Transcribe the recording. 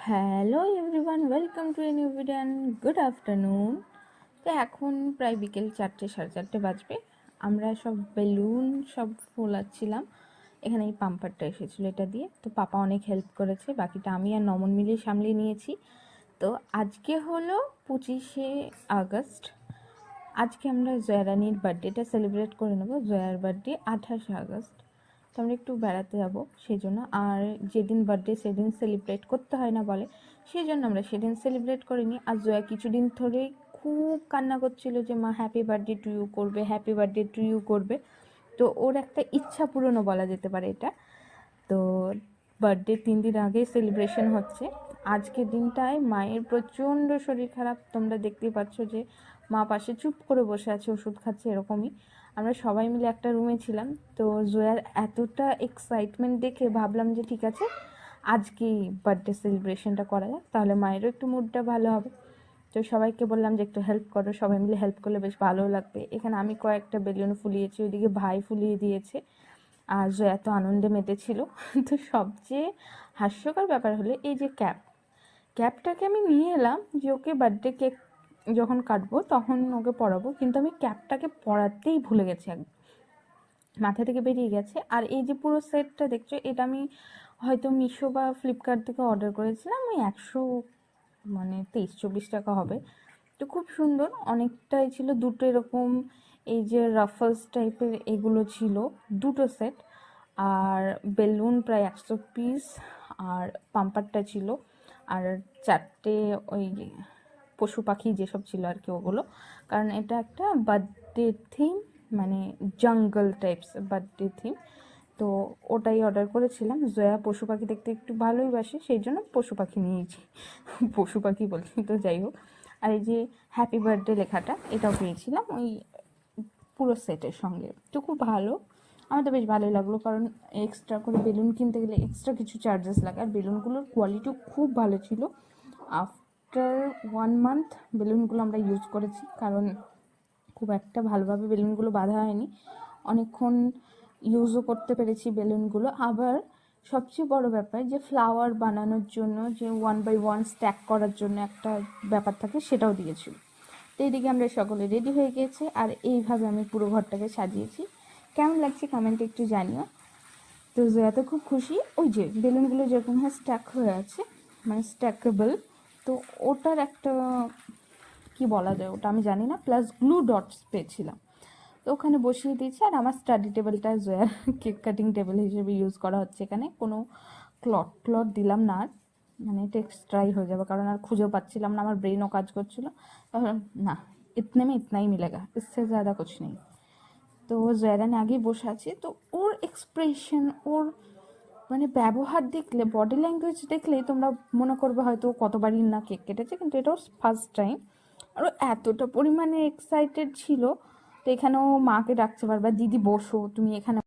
Hello everyone, welcome to a new video and good afternoon. তো এখন প্রায় বিকেল 4টে, 4:30 বাজবে। আমরা সব বেলুন সব ফোলাচ্ছিলাম। এখানে এই পাম্পারটা এসেছিলো এটা দিয়ে, তো পাপা অনেক হেল্প করেছে, বাকিটা আমি আর নমন মিলিয়ে সামলিয়ে নিয়েছি। তো আজকে হলো 25শে আগস্ট। আজকে আমরা জয়ারানির বার্থডেটা সেলিব্রেট করে নেবো। জয়ার বার্থডে 28শে আগস্ট। তো আমরা একটু বেড়াতে যাবো সেই জন্য, আর যেদিন বার্থডে সেদিন সেলিব্রেট করতে হয় না বলে, সেই জন্য আমরা সেদিন সেলিব্রেট করিনি। আর জয়া কিছুদিন ধরেই খুব কান্না করছিল যে মা হ্যাপি বার্থডে টু ইউ করবে, হ্যাপি বার্থডে টু ইউ করবে। তো ওর একটা ইচ্ছা পূরণও বলা যেতে পারে এটা। তো বার্থডে 3 দিন আগে সেলিব্রেশন হচ্ছে। আজকের দিনটায় মায়ের প্রচণ্ড শরীর খারাপ, তোমরা দেখতেই পাচ্ছ যে মা পাশে চুপ করে বসে আছে, ওষুধ খাচ্ছে, এরকমই। আমরা সবাই মিলে একটা রুমে ছিলাম। তো জয়ার এতটা এক্সাইটমেন্ট দেখে ভাবলাম যে ঠিক আছে, আজকেই বার্থডে সেলিব্রেশনটা করা যাক, তাহলে মায়েরও একটু মুডটা ভালো হবে। তো সবাইকে বললাম যে একটু হেল্প করো, সবাই মিলে হেল্প করলে বেশ ভালো লাগবে। এখানে আমি কয়েকটা বেলুন ফুলিয়েছি, ওইদিকে ভাই ফুলিয়ে দিয়েছে, আর জয়া তো আনন্দে মেতেছিল। তো সবচেয়ে হাস্যকর ব্যাপার হলো এই যে ক্যাপটাকে আমি নিয়ে এলাম যে ওকে বার্থডে কেক যখন কাটবো তখন ওকে পরাবো, কিন্তু আমি ক্যাপটাকে পরাতেই ভুলে গেছি, একদম মাথা থেকে বেরিয়ে গেছে। আর এই যে পুরো সেটটা দেখছো, এটা আমি হয়তো মিশো বা ফ্লিপকার্ট থেকে অর্ডার করেছিলাম, ওই 23-24 টাকা হবে। তো খুব সুন্দর, অনেকটাই ছিল। দুটো এরকম এই যে রাফলস টাইপের এগুলো ছিল, দুটো সেট। আর বেলুন প্রায় 100 পিস, আর পাম্পারটা ছিল, আর 4টে ওই পশু পাখি যেসব ছিল আর কি ওগুলো। কারণ এটা একটা বার্থডে থিম, মানে জঙ্গল টাইপস বার্থডে থিম। তো ওটাই অর্ডার করেছিলাম। জয়া পশু পাখি দেখতে একটু ভালোই বাসে, সেই জন্য পশু পাখি নিয়েছি। পশু পাখি বলছি, তো যাই হোক। আর এই যে হ্যাপি বার্থডে লেখাটা, এটাও পেয়েছিলাম ওই পুরো সেটের সঙ্গে। তো খুব ভালো, আমার তো বেশ ভালোই লাগলো, কারণ এক্সট্রা করে বেলুন কিনতে গেলে এক্সট্রা কিছু চার্জেস লাগে। আর বেলুনগুলোর কোয়ালিটিও খুব ভালো ছিল। আফটার 1 মান্থ বেলুনগুলো আমরা ইউজ করেছি, কারণ খুব একটা ভালোভাবে বেলুনগুলো বাঁধা হয়নি, অনেকক্ষণ ইউজও করতে পেরেছি বেলুনগুলো। আবার সবচেয়ে বড় ব্যাপার যে ফ্লাওয়ার বানানোর জন্য যে 1 বাই 1 স্ট্যাক করার জন্য একটা ব্যাপার থাকে, সেটাও দিয়েছিল। তো এইদিকে আমরা সকলে রেডি হয়ে গিয়েছে, আর এইভাবে আমি পুরো ঘরটাকে সাজিয়েছি। কেমন লাগছে কমেন্টে একটু জানিও। তো জয়া তো খুব খুশি। ওই যে বেলুনগুলো যেরকম হয় স্ট্যাক হয়ে আছে, মানে স্ট্যাকেবল, তো ওটার একটা কি বলা যায় ওটা আমি জানি না, প্লাস গ্লু ডটস পেয়েছিলাম, তো ওখানে বসিয়ে দিয়েছি। আর আমার স্টাডি টেবিলটা জয়ার কেক কাটিং টেবিল হিসেবে ইউজ করা হচ্ছে। এখানে কোনো ক্লথ দিলাম না, আর মানে এটা এক্সট্রাই হয়ে যাবে, কারণ আর খুঁজেও পাচ্ছিলাম না, আমার ব্রেনও কাজ করছিল। তখন না, ইতনে মে ইতনা হি মিলেগা, ইসসে ज़्यादा कुछ नहीं। তো জয়রানি আগেই বসে আছে, তো ওর এক্সপ্রেশন, ওর মানে ব্যবহার দেখলে, বডি ল্যাঙ্গুয়েজ দেখলেই তোমরা মনে করবে হয়তো কতবারই না কেক কেটেছে, কিন্তু এটাও ফার্স্ট টাইম। আর ও এতটা পরিমাণে এক্সাইটেড ছিল। তো এখানেও মাকে ডাকছে বারবার, দিদি বসো তুমি এখানে।